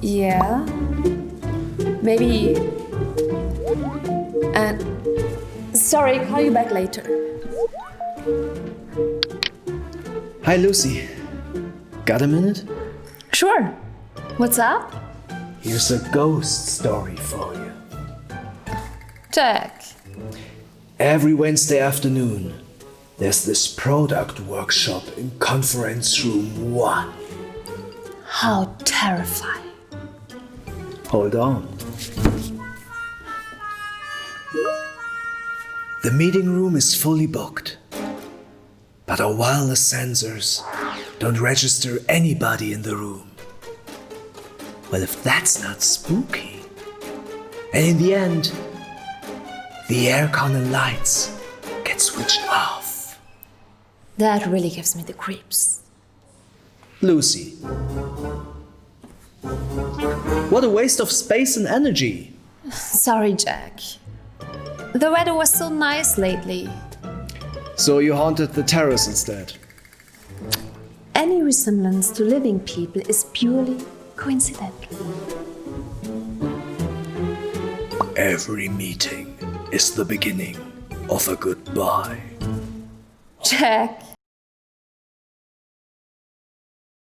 Yeah. Maybe. And sorry, call you back later. Hi, Lucy. Got a minute? Sure. What's up? Here's a ghost story for you. Jack. Every Wednesday afternoon, there's this product workshop in conference room 1. How terrifying. Hold on. The meeting room is fully booked, but our wireless sensors don't register anybody in the room. Well, if that's not spooky. And in the end, the aircon and lights get switched off. That really gives me the creeps. Lucy, what a waste of space and energy. Sorry, Jack. The weather was so nice lately. So you haunted the terrace instead? Any resemblance to living people is purely coincidental. Every meeting is the beginning of a goodbye. Jack.